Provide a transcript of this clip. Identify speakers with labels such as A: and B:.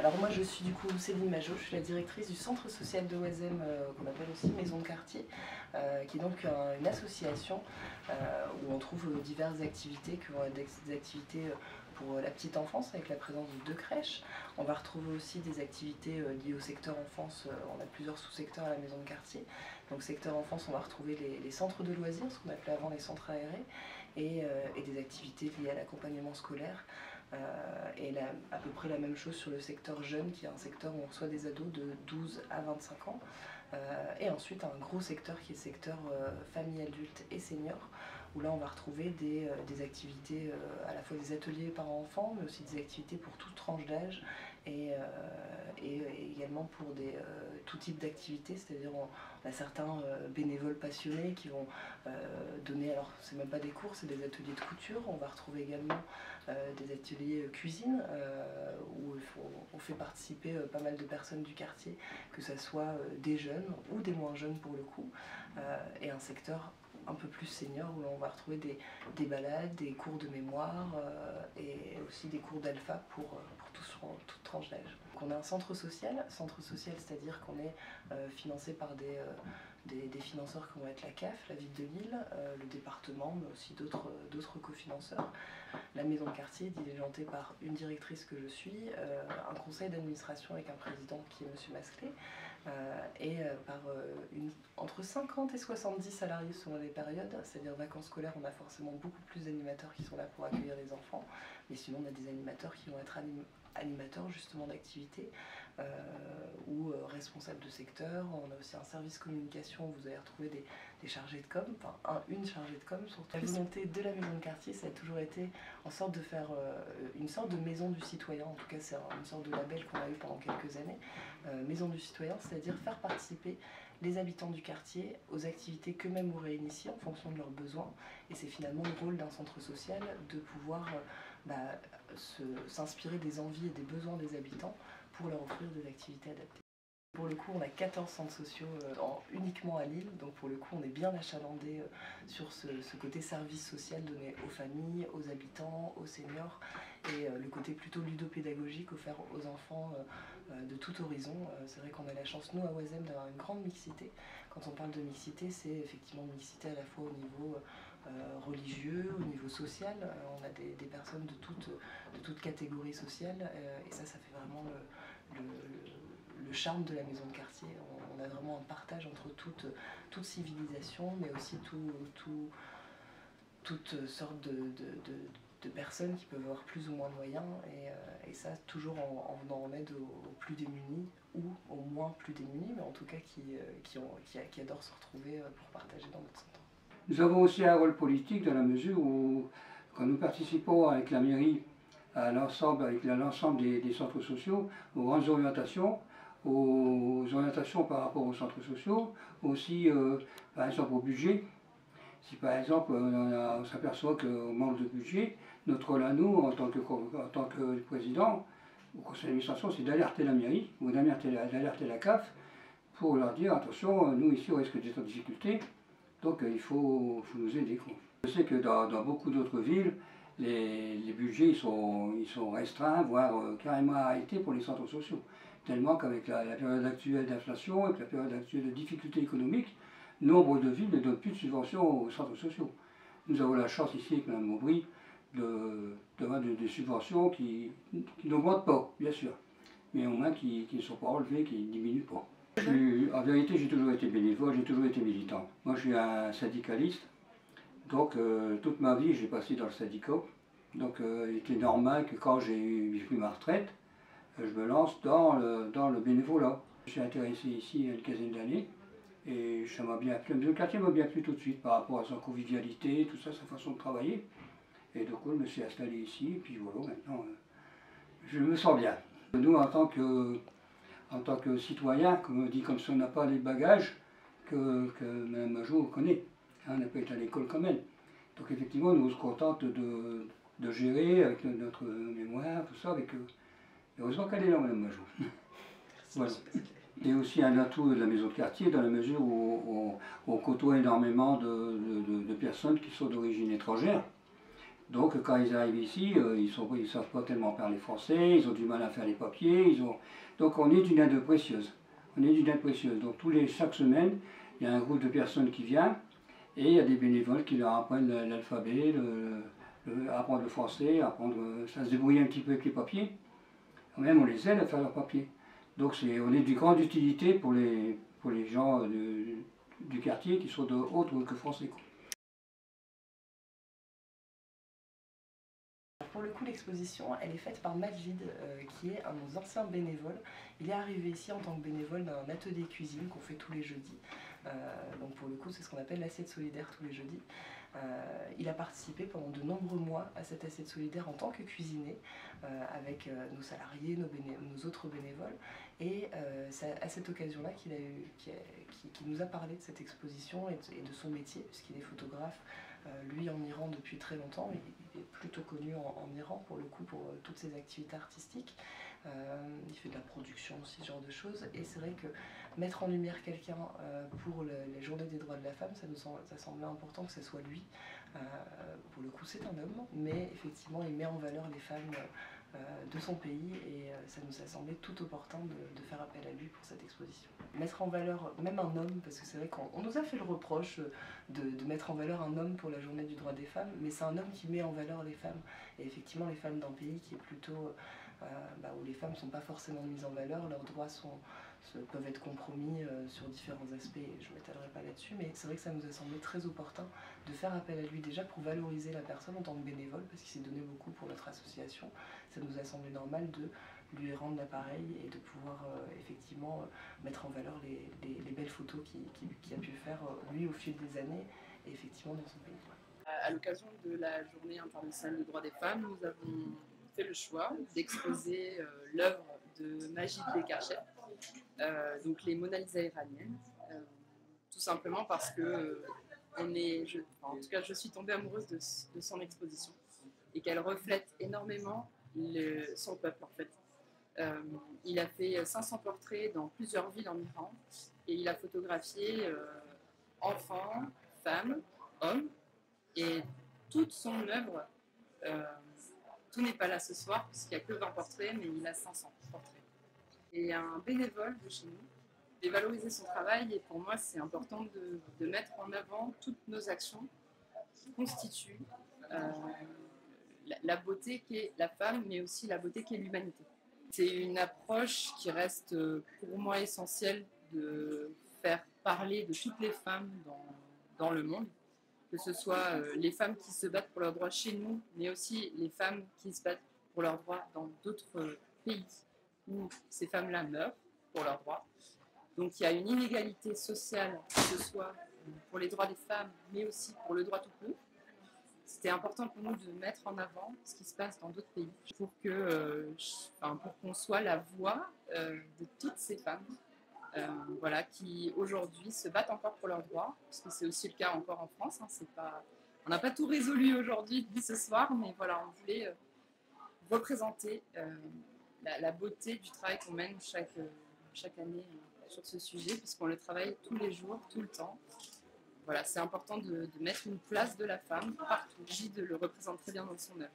A: Alors moi je suis du coup Céline Majot, je suis la directrice du centre social de Oisem, qu'on appelle aussi Maison de quartier, qui est donc une association où on trouve diverses activités qui vont être des activités pour la petite enfance avec la présence de 2 crèches. On va retrouver aussi des activités liées au secteur enfance, on a plusieurs sous-secteurs à la maison de quartier. Donc secteur enfance, on va retrouver les centres de loisirs, ce qu'on appelait avant les centres aérés, et des activités liées à l'accompagnement scolaire. Et à peu près la même chose sur le secteur jeune, qui est un secteur où on reçoit des ados de 12 à 25 ans. Et ensuite un gros secteur qui est le secteur famille adulte et seniors, où là on va retrouver des activités, à la fois des ateliers parents-enfants, mais aussi des activités pour toute tranche d'âge, et également pour tout type d'activités, c'est-à-dire on a certains bénévoles passionnés qui vont donner, alors c'est même pas des cours, c'est des ateliers de couture. On va retrouver également des ateliers cuisine, où on fait participer pas mal de personnes du quartier, que ce soit des jeunes ou des moins jeunes pour le coup, et un secteur un peu plus senior où on va retrouver des balades, des cours de mémoire, et aussi des cours d'alpha pour toute tranche d'âge. On a un centre social c'est-à-dire qu'on est financé par des financeurs qui vont être la CAF, la ville de Lille, le département, mais aussi d'autres cofinanceurs. La maison de quartier est diligentée par une directrice que je suis, un conseil d'administration avec un président qui est M. Masclé, et par entre 50 et 70 salariés selon les périodes, c'est-à-dire vacances scolaires, on a forcément beaucoup plus d'animateurs qui sont là pour accueillir les enfants, mais sinon on a des animateurs qui vont être animateurs justement d'activités, ou responsables de secteur. On a aussi un service communication où vous allez retrouver des chargés de com, enfin une chargée de com surtout. La volonté de la maison de quartier, ça a toujours été en sorte de faire une sorte de maison du citoyen, en tout cas c'est une sorte de label qu'on a eu pendant quelques années, maison du citoyen, c'est-à-dire faire participer les habitants du quartier aux activités qu'eux-mêmes auraient initiées en fonction de leurs besoins, et c'est finalement le rôle d'un centre social de pouvoir s'inspirer des envies et des besoins des habitants pour leur offrir des activités adaptées. Pour le coup, on a 14 centres sociaux uniquement à Lille, donc pour le coup, on est bien achalandé sur ce côté service social donné aux familles, aux habitants, aux seniors, et le côté plutôt ludopédagogique offert aux enfants de tout horizon. C'est vrai qu'on a la chance, nous, à Oisem, d'avoir une grande mixité. Quand on parle de mixité, c'est effectivement une mixité à la fois au niveau religieux, au niveau social. On a des personnes de toute catégorie sociale, et ça fait vraiment le charme de la maison de quartier. On a vraiment un partage entre toute civilisation, mais aussi toutes sortes de personnes qui peuvent avoir plus ou moins de moyens, et ça toujours en venant en aide aux plus démunis, ou aux moins plus démunis, mais en tout cas qui adorent se retrouver pour partager dans notre centre.
B: Nous avons aussi un rôle politique dans la mesure où, quand nous participons avec la mairie à l'ensemble des centres sociaux, aux grandes orientations, par rapport aux centres sociaux, aussi par exemple au budget. Si par exemple on s'aperçoit qu'on manque de budget, notre rôle à nous en tant que président au conseil d'administration, c'est d'alerter la mairie ou d'alerter la CAF pour leur dire attention, nous ici on risque d'être en difficulté, donc il faut nous aider. Je sais que dans beaucoup d'autres villes, les budgets ils sont restreints, voire carrément arrêtés pour les centres sociaux. Tellement qu'avec la période actuelle d'inflation, avec la période actuelle de difficultés économiques, nombre de villes ne donnent plus de subventions aux centres sociaux. Nous avons la chance ici, avec Mme Aubry, d'avoir des subventions qui n'augmentent pas, bien sûr, mais au moins qui ne sont pas relevées, qui ne diminuent pas. En vérité, j'ai toujours été bénévole, j'ai toujours été militant. Moi, je suis un syndicaliste, donc toute ma vie, j'ai passé dans le syndicat. Donc il était normal que quand j'ai pris ma retraite, je me lance dans le bénévolat. Je suis intéressé ici il y a une quinzaine d'années, et ça m'a bien plu. Le quartier m'a bien plu tout de suite par rapport à sa convivialité, tout ça, sa façon de travailler. Et donc je me suis installé ici, et puis voilà, maintenant je me sens bien. Nous, en tant que citoyens, comme on dit, comme si on n'a pas les bagages que Mme Majot connaît. Hein, on n'a pas été à l'école comme elle. Donc effectivement, nous on se contente de gérer avec notre mémoire, tout ça, avec heureusement qu'elle est là, Mme Majot. Voilà. Et aussi un atout de la maison de quartier dans la mesure où on côtoie énormément de personnes qui sont d'origine étrangère. Donc quand ils arrivent ici, ils ne savent pas tellement parler français, ils ont du mal à faire les papiers, donc on est d'une aide précieuse. On est d'une aide précieuse. Donc chaque semaine, il y a un groupe de personnes qui vient et il y a des bénévoles qui leur apprennent l'alphabet, apprendre le français, apprendre à se débrouiller un petit peu avec les papiers. Même on les aide à faire leurs papiers. Donc on est d'une grande utilité pour les gens du quartier qui sont autres que français.
A: Pour le coup, l'exposition, elle est faite par Majid, qui est un de nos anciens bénévoles. Il est arrivé ici en tant que bénévole d'un atelier cuisine qu'on fait tous les jeudis. Donc pour le coup, c'est ce qu'on appelle l'assiette solidaire tous les jeudis. Il a participé pendant de nombreux mois à cette assiette solidaire en tant que cuisinier, avec nos salariés, nos autres bénévoles. Et c'est à cette occasion-là qu'il nous a parlé de cette exposition et de son métier, puisqu'il est photographe. Lui en Iran depuis très longtemps, il est plutôt connu en Iran pour le coup pour toutes ses activités artistiques. Il fait de la production aussi, ce genre de choses. Et c'est vrai que mettre en lumière quelqu'un pour les journées des droits de la femme, ça semblait important que ce soit lui. Pour le coup c'est un homme, mais effectivement il met en valeur les femmes de son pays et ça nous a semblé tout opportun de faire appel à lui pour cette exposition. Mettre en valeur même un homme, parce que c'est vrai qu'on nous a fait le reproche de mettre en valeur un homme pour la journée du droit des femmes, mais c'est un homme qui met en valeur les femmes. Et effectivement les femmes d'un pays qui est plutôt où les femmes ne sont pas forcément mises en valeur, leurs droits peuvent être compromis sur différents aspects, je ne m'étalerai pas là-dessus, mais c'est vrai que ça nous a semblé très opportun de faire appel à lui déjà pour valoriser la personne en tant que bénévole, parce qu'il s'est donné beaucoup pour notre association. Ça nous a semblé normal de lui rendre l'appareil et de pouvoir effectivement mettre en valeur les belles photos qu'il a pu faire lui au fil des années et effectivement dans son pays.
C: À l'occasion de la Journée internationale des droits des femmes, nous avons fait le choix d'exposer l'œuvre de Majid Bekarcher, donc les Mona Lisa iraniennes, tout simplement parce que en tout cas, je suis tombée amoureuse de son exposition et qu'elle reflète énormément son peuple en fait. Il a fait 500 portraits dans plusieurs villes en Iran et il a photographié enfants, femmes, hommes. Et toute son œuvre, tout n'est pas là ce soir, puisqu'il n'y a que 20 portraits, mais il a 500 portraits. Et un bénévole de chez nous, et valoriser son travail, et pour moi c'est important de mettre en avant toutes nos actions qui constituent la beauté qu'est la femme, mais aussi la beauté qu'est l'humanité. C'est une approche qui reste pour moi essentielle de faire parler de toutes les femmes dans le monde, que ce soit les femmes qui se battent pour leurs droits chez nous, mais aussi les femmes qui se battent pour leurs droits dans d'autres pays où ces femmes-là meurent pour leurs droits. Donc il y a une inégalité sociale, que ce soit pour les droits des femmes, mais aussi pour le droit tout court. C'était important pour nous de mettre en avant ce qui se passe dans d'autres pays pour qu'on soit la voix de toutes ces femmes qui aujourd'hui se battent encore pour leurs droits, parce que c'est aussi le cas encore en France. On n'a pas tout résolu aujourd'hui, ce soir, mais voilà, on voulait représenter la beauté du travail qu'on mène chaque année sur ce sujet, puisqu'on le travaille tous les jours, tout le temps. Voilà, c'est important de mettre une place de la femme partout. Gide le représente très bien dans son œuvre.